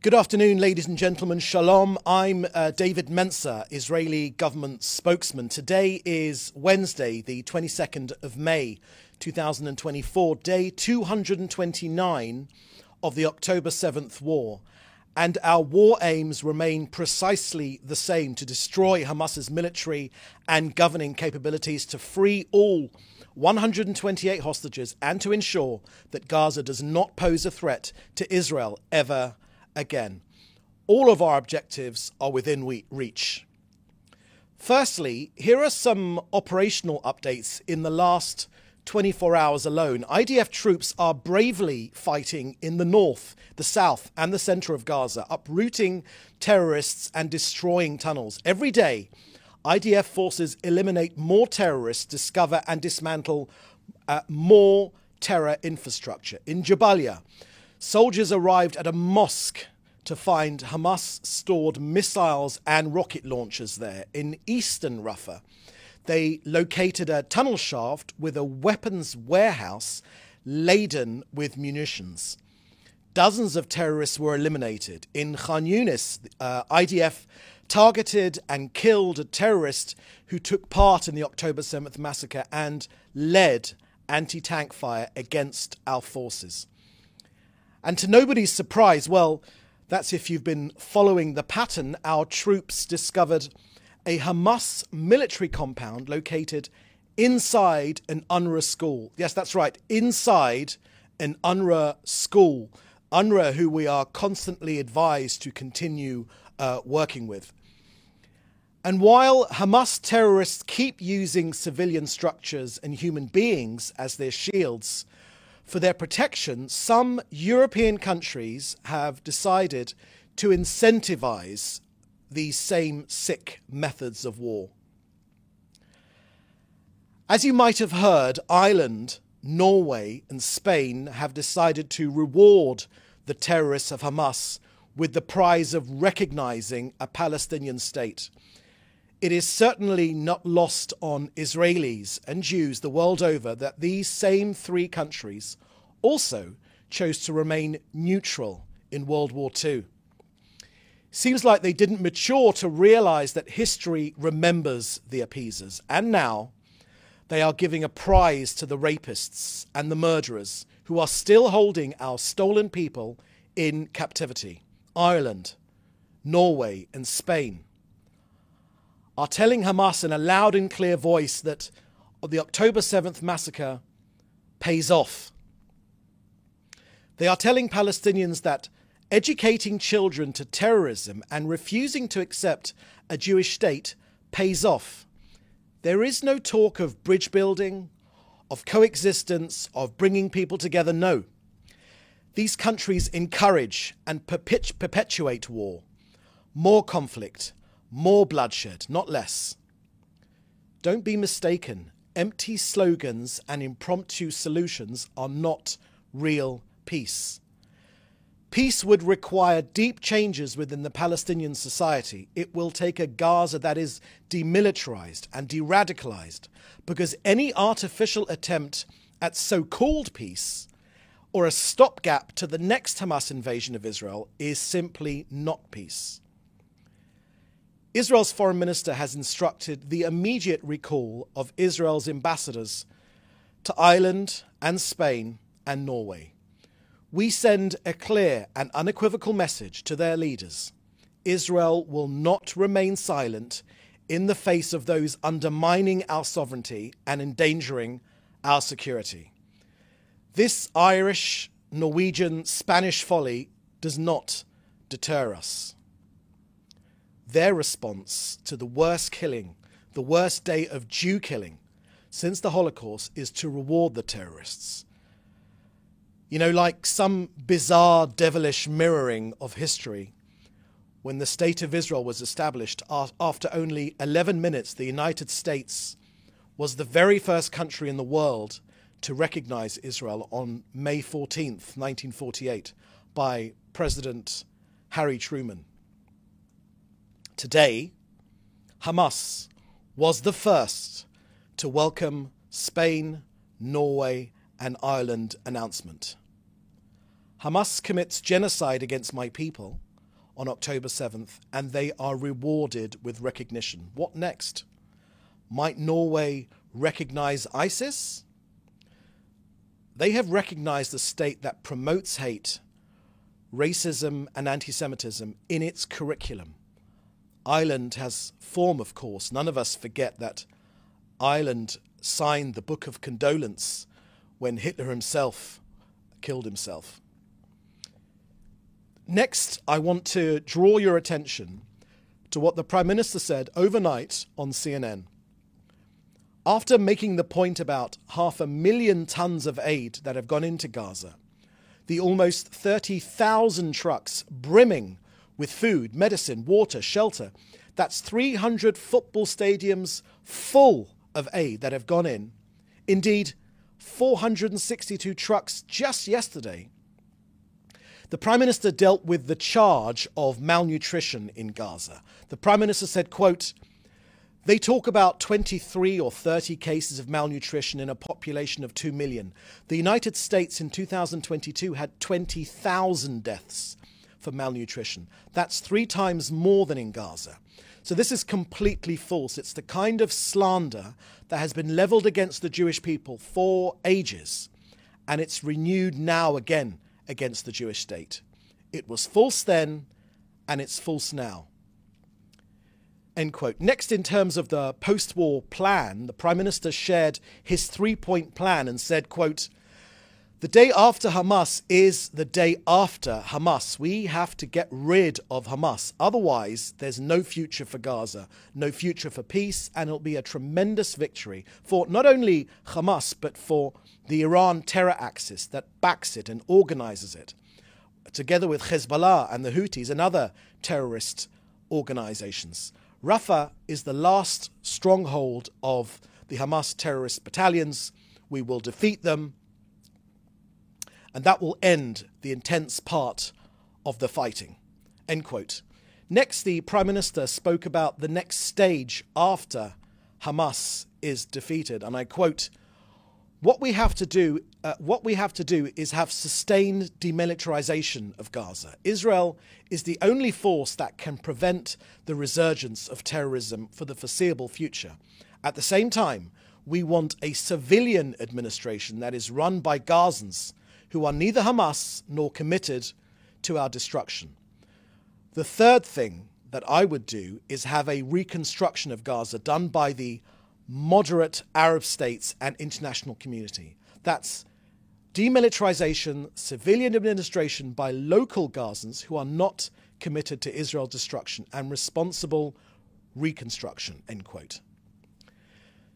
Good afternoon, ladies and gentlemen. Shalom. I'm David Mencer, Israeli government spokesman. Today is Wednesday, the 22nd of May, 2024, day 229 of the October 7th war. And our war aims remain precisely the same: to destroy Hamas's military and governing capabilities, to free all 128 hostages, and to ensure that Gaza does not pose a threat to Israel ever again. All of our objectives are within reach. Firstly, here are some operational updates in the last 24 hours alone. IDF troops are bravely fighting in the north, the south, and the center of Gaza, uprooting terrorists and destroying tunnels. Every day, IDF forces eliminate more terrorists, discover and dismantle more terror infrastructure. In Jabalia, soldiers arrived at a mosque to find Hamas-stored missiles and rocket launchers there. In eastern Rafah, they located a tunnel shaft with a weapons warehouse laden with munitions. Dozens of terrorists were eliminated. In Khan Yunis, IDF targeted and killed a terrorist who took part in the October 7th massacre and led anti-tank fire against our forces. And to nobody's surprise, well, that's if you've been following the pattern, our troops discovered a Hamas military compound located inside an UNRWA school. Yes, that's right, inside an UNRWA school. UNRWA, who we are constantly advised to continue working with. And while Hamas terrorists keep using civilian structures and human beings as their shields for their protection, some European countries have decided to incentivize these same sick methods of war. As you might have heard, Ireland, Norway, and Spain have decided to reward the terrorists of Hamas with the prize of recognizing a Palestinian state. It is certainly not lost on Israelis and Jews the world over that these same three countries also chose to remain neutral in World War II. Seems like they didn't mature to realize that history remembers the appeasers, and now they are giving a prize to the rapists and the murderers who are still holding our stolen people in captivity. Ireland, Norway, and Spain are telling Hamas in a loud and clear voice that the October 7th massacre pays off. They are telling Palestinians that educating children to terrorism and refusing to accept a Jewish state pays off. There is no talk of bridge building, of coexistence, of bringing people together. No. These countries encourage and perpetuate war, more conflict, more bloodshed, not less. Don't be mistaken. Empty slogans and impromptu solutions are not real peace. Peace would require deep changes within the Palestinian society. It will take a Gaza that is demilitarized and de-radicalized, because any artificial attempt at so-called peace or a stopgap to the next Hamas invasion of Israel is simply not peace. Israel's foreign minister has instructed the immediate recall of Israel's ambassadors to Ireland and Spain and Norway. We send a clear and unequivocal message to their leaders. Israel will not remain silent in the face of those undermining our sovereignty and endangering our security. This Irish, Norwegian, Spanish folly does not deter us. Their response to the worst killing, the worst day of Jew killing since the Holocaust, is to reward the terrorists. You know, like some bizarre, devilish mirroring of history, when the State of Israel was established, after only 11 minutes, the United States was the very first country in the world to recognize Israel on May 14th, 1948, by President Harry Truman. Today, Hamas was the first to welcome Spain, Norway, and Ireland announcement. Hamas commits genocide against my people, on October 7th, and they are rewarded with recognition. What next? Might Norway recognize ISIS? They have recognized a state that promotes hate, racism, and anti-Semitism in its curriculum. Ireland has form, of course. None of us forget that Ireland signed the Book of Condolence when Hitler himself killed himself. Next, I want to draw your attention to what the Prime Minister said overnight on CNN. After making the point about 500,000 tons of aid that have gone into Gaza, the almost 30,000 trucks brimming with food, medicine, water, shelter, that's 300 football stadiums full of aid that have gone in. Indeed, 462 trucks just yesterday. The Prime Minister dealt with the charge of malnutrition in Gaza. The Prime Minister said, quote, "They talk about 23 or 30 cases of malnutrition in a population of 2 million. The United States in 2022 had 20,000 deaths for malnutrition. That's 3 times more than in Gaza." So this is completely false. It's the kind of slander that has been leveled against the Jewish people for ages, and it's renewed now again against the Jewish state. It was false then, and it's false now. End quote. Next, in terms of the post-war plan, the Prime Minister shared his 3-point plan and said, quote, "The day after Hamas is the day after Hamas. We have to get rid of Hamas. Otherwise, there's no future for Gaza, no future for peace, and it'll be a tremendous victory for not only Hamas, but for the Iran terror axis that backs it and organizes it, together with Hezbollah and the Houthis and other terrorist organizations. Rafah is the last stronghold of the Hamas terrorist battalions. We will defeat them, and that will end the intense part of the fighting." End quote. Next, the Prime Minister spoke about the next stage after Hamas is defeated, and I quote, What we have to do is have sustained demilitarization of Gaza. Israel is the only force that can prevent the resurgence of terrorism for the foreseeable future. At the same time, we want a civilian administration that is run by Gazans who are neither Hamas nor committed to our destruction. The third thing that I would do is have a reconstruction of Gaza done by the moderate Arab states and international community. That's demilitarization, civilian administration by local Gazans who are not committed to Israel's destruction, and responsible reconstruction, end quote.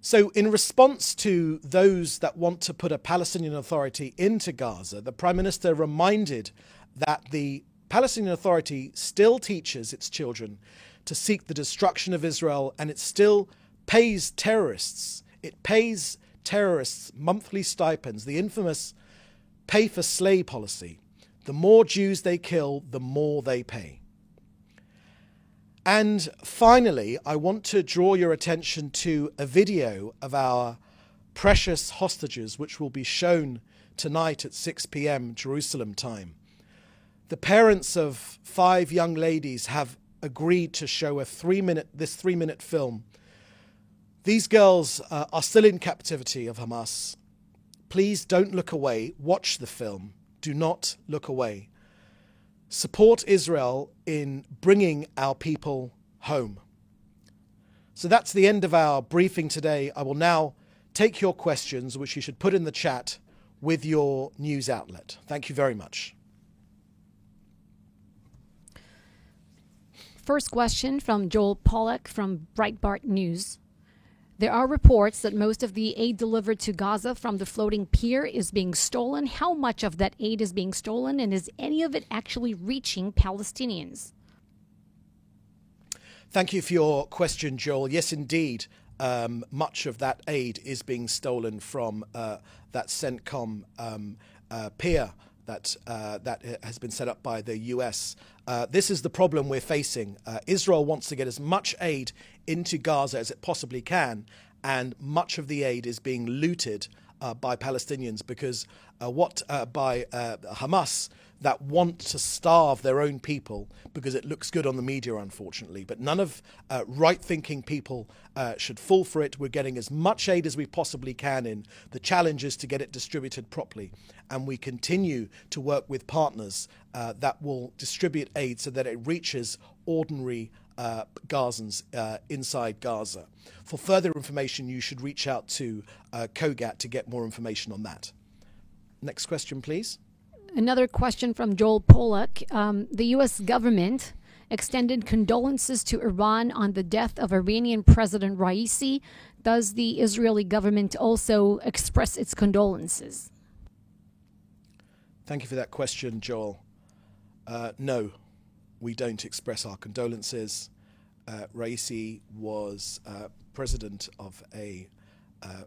So in response to those that want to put a Palestinian Authority into Gaza, the Prime Minister reminded that the Palestinian Authority still teaches its children to seek the destruction of Israel, and it still pays terrorists. It pays terrorists monthly stipends, the infamous pay for slay policy. The more Jews they kill, the more they pay. And finally, I want to draw your attention to a video of our precious hostages, which will be shown tonight at 6 p.m. Jerusalem time. The parents of 5 young ladies have agreed to show this 3-minute film. These girls are still in captivity of Hamas. Please don't look away. Watch the film. Do not look away. Support Israel in bringing our people home. So that's the end of our briefing today. I will now take your questions, which you should put in the chat with your news outlet. Thank you very much. First question from Joel Pollack from Breitbart News. There are reports that most of the aid delivered to Gaza from the floating pier is being stolen. How much of that aid is being stolen, and is any of it actually reaching Palestinians? Thank you for your question, Joel. Yes, indeed. Much of that aid is being stolen from that CENTCOM pier that has been set up by the US. This is the problem we're facing. Israel wants to get as much aid into Gaza as it possibly can, and much of the aid is being looted by Palestinians because by Hamas, that want to starve their own people because it looks good on the media, unfortunately. But none of right-thinking people should fall for it. We're getting as much aid as we possibly can in. The challenge is to get it distributed properly. And we continue to work with partners that will distribute aid so that it reaches ordinary Gazans inside Gaza. For further information, you should reach out to COGAT to get more information on that. Next question, please. Another question from Joel Pollack. The U.S. government extended condolences to Iran on the death of Iranian President Raisi. Does the Israeli government also express its condolences? Thank you for that question, Joel. No, we don't express our condolences. Raisi was president of a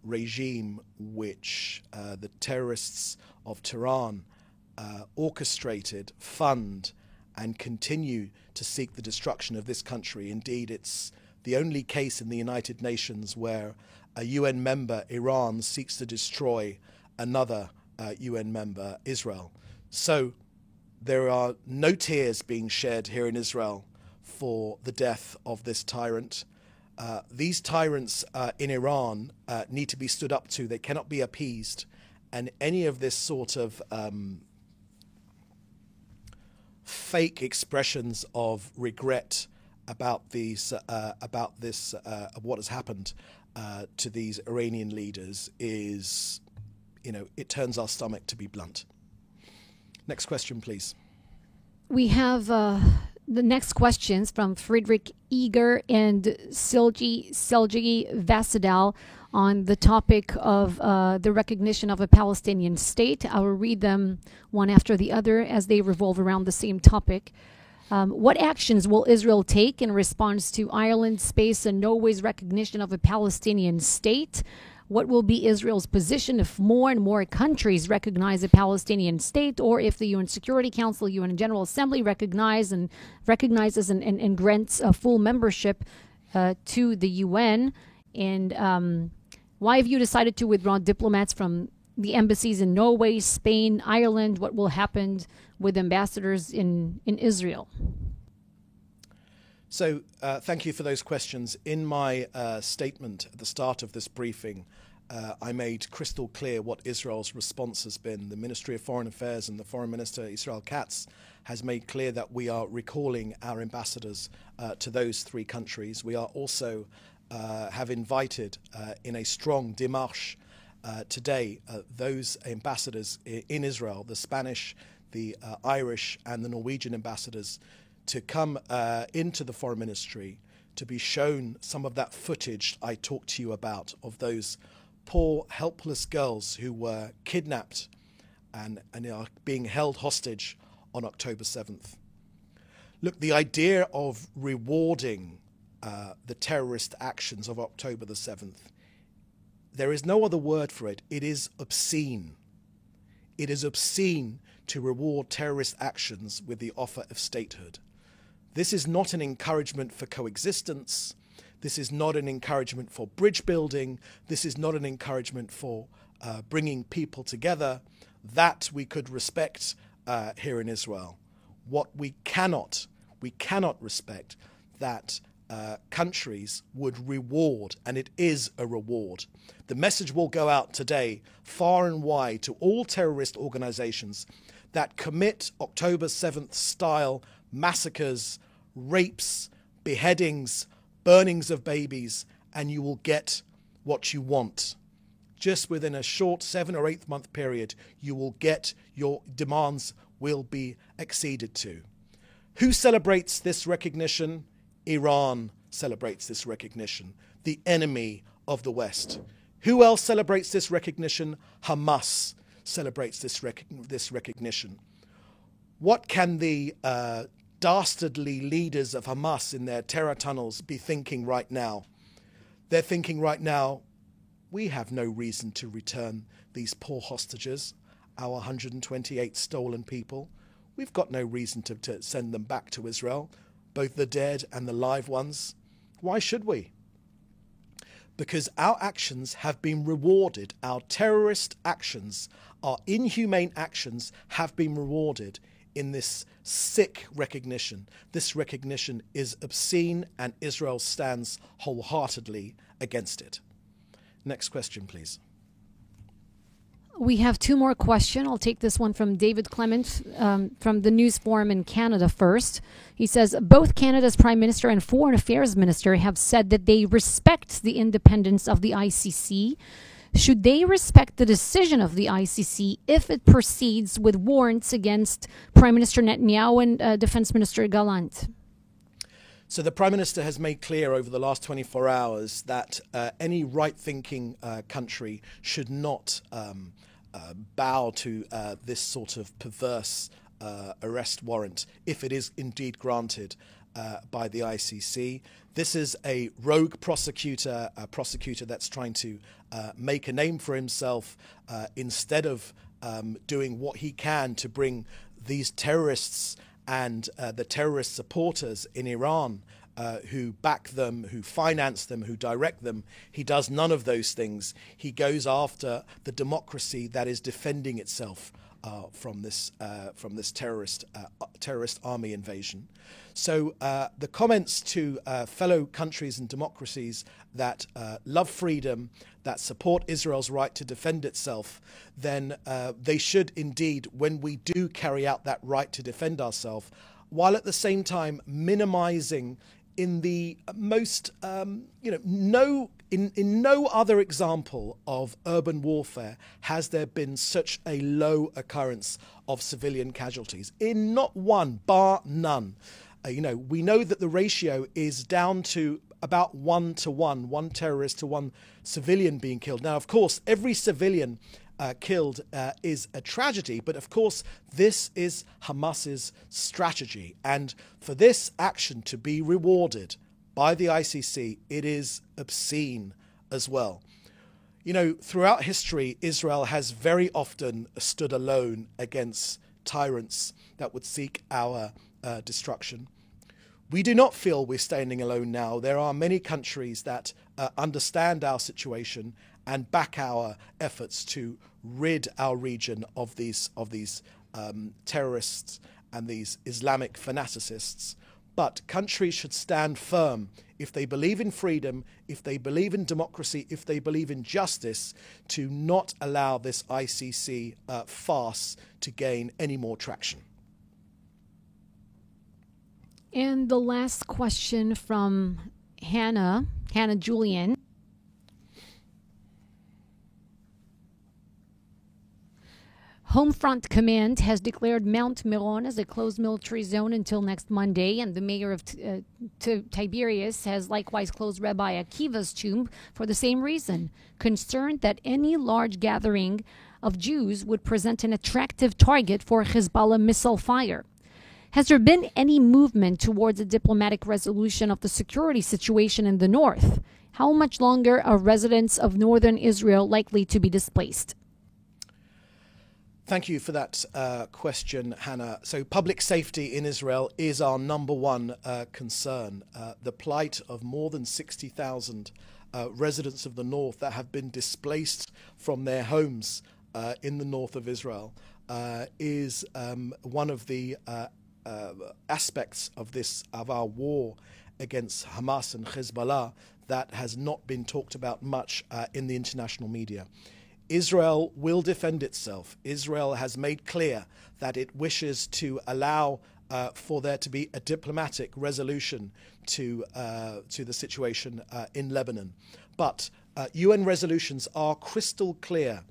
regime which the terrorists of Tehran orchestrated, fund, and continue to seek the destruction of this country. Indeed, it's the only case in the United Nations where a UN member, Iran, seeks to destroy another UN member, Israel. So there are no tears being shed here in Israel for the death of this tyrant. These tyrants in Iran need to be stood up to. They cannot be appeased. And any of this sort of fake expressions of regret about what has happened to these Iranian leaders is, it turns our stomach, to be blunt. Next question, please. We have the next questions from Friedrich Eger and Selgi Vasidal on the topic of the recognition of a Palestinian state. I will read them one after the other as they revolve around the same topic. What actions will Israel take in response to Ireland, Spain, and Norway's recognition of a Palestinian state? What will be Israel's position if more and more countries recognize a Palestinian state, or if the UN Security Council, UN General Assembly recognizes and grants a full membership to the UN? And why have you decided to withdraw diplomats from the embassies in Norway, Spain, Ireland? What will happen with ambassadors in Israel? So thank you for those questions. In my statement at the start of this briefing, I made crystal clear what Israel's response has been. The Ministry of Foreign Affairs and the Foreign Minister, Israel Katz, has made clear that we are recalling our ambassadors to those three countries. We are also have invited in a strong démarche today those ambassadors in Israel, the Spanish, the Irish and the Norwegian ambassadors, to come into the Foreign Ministry to be shown some of that footage I talked to you about of those poor, helpless girls who were kidnapped and are being held hostage on October 7th. Look, the idea of rewarding the terrorist actions of October the 7th, there is no other word for it. It is obscene. It is obscene to reward terrorist actions with the offer of statehood. This is not an encouragement for coexistence. This is not an encouragement for bridge building. This is not an encouragement for bringing people together. That we could respect here in Israel. What we cannot respect that countries would reward, and it is a reward. The message will go out today far and wide to all terrorist organizations that commit October 7th style massacres, rapes, beheadings, burnings of babies, and you will get what you want. Just within a short 7 or 8 month period, you will get your demands will be acceded to. Who celebrates this recognition? Iran celebrates this recognition, the enemy of the West. Who else celebrates this recognition? Hamas celebrates this recognition. What can the dastardly leaders of Hamas in their terror tunnels be thinking right now? They're thinking right now, we have no reason to return these poor hostages, our 128 stolen people. We've got no reason to send them back to Israel, both the dead and the live ones. Why should we? Because our actions have been rewarded. Our terrorist actions, our inhumane actions have been rewarded in this sick recognition. This recognition is obscene, and Israel stands wholeheartedly against it. Next question, please. We have two more questions. I'll take this one from David Clement from the News Forum in Canada first. He says, both Canada's Prime Minister and Foreign Affairs Minister have said that they respect the independence of the ICC. Should they respect the decision of the ICC if it proceeds with warrants against Prime Minister Netanyahu and Defense Minister Gallant? So the Prime Minister has made clear over the last 24 hours that any right-thinking country should not bow to this sort of perverse arrest warrant if it is indeed granted by the ICC. This is a rogue prosecutor, a prosecutor that's trying to make a name for himself instead of doing what he can to bring these terrorists and the terrorist supporters in Iran who back them, who finance them, who direct them. He does none of those things. He goes after the democracy that is defending itself from this terrorist army invasion. So the comments to fellow countries and democracies that love freedom, that support Israel's right to defend itself, then they should indeed, when we do carry out that right to defend ourselves, while at the same time minimizing in the most, in no other example of urban warfare has there been such a low occurrence of civilian casualties. In not one, bar none. We know that the ratio is down to about 1 to 1, one terrorist to one civilian being killed. Now, of course, every civilian killed is a tragedy, but of course this is Hamas's strategy, and for this action to be rewarded by the ICC, it is obscene as well. Throughout history, Israel has very often stood alone against tyrants that would seek our destruction. We do not feel we're standing alone now. There are many countries that understand our situation and back our efforts to rid our region of these terrorists and these Islamic fanaticists. But countries should stand firm if they believe in freedom, if they believe in democracy, if they believe in justice, to not allow this ICC farce to gain any more traction. And the last question from Hannah Julian. Homefront Command has declared Mount Meron as a closed military zone until next Monday, and the mayor of Tiberias has likewise closed Rabbi Akiva's tomb for the same reason, concerned that any large gathering of Jews would present an attractive target for Hezbollah missile fire. Has there been any movement towards a diplomatic resolution of the security situation in the north? How much longer are residents of northern Israel likely to be displaced? Thank you for that question, Hannah. So public safety in Israel is our number one concern. The plight of more than 60,000 residents of the north that have been displaced from their homes in the north of Israel is one of the aspects of our war against Hamas and Hezbollah that has not been talked about much in the international media. Israel will defend itself. Israel has made clear that it wishes to allow for there to be a diplomatic resolution to the situation in Lebanon. But UN resolutions are crystal clear.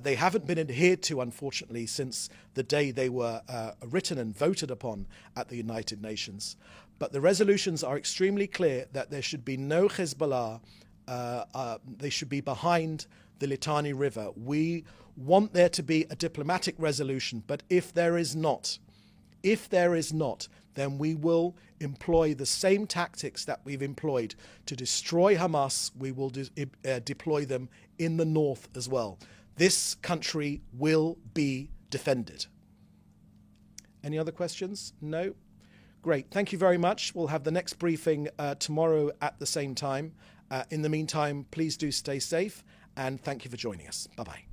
They haven't been adhered to, unfortunately, since the day they were written and voted upon at the United Nations. But the resolutions are extremely clear that there should be no Hezbollah. They should be behind the Litani River. We want there to be a diplomatic resolution, but if there is not, then we will employ the same tactics that we've employed to destroy Hamas. We will deploy them in the north as well. This country will be defended. Any other questions? No? Great. Thank you very much. We'll have the next briefing tomorrow at the same time. In the meantime, please do stay safe, and thank you for joining us. Bye-bye.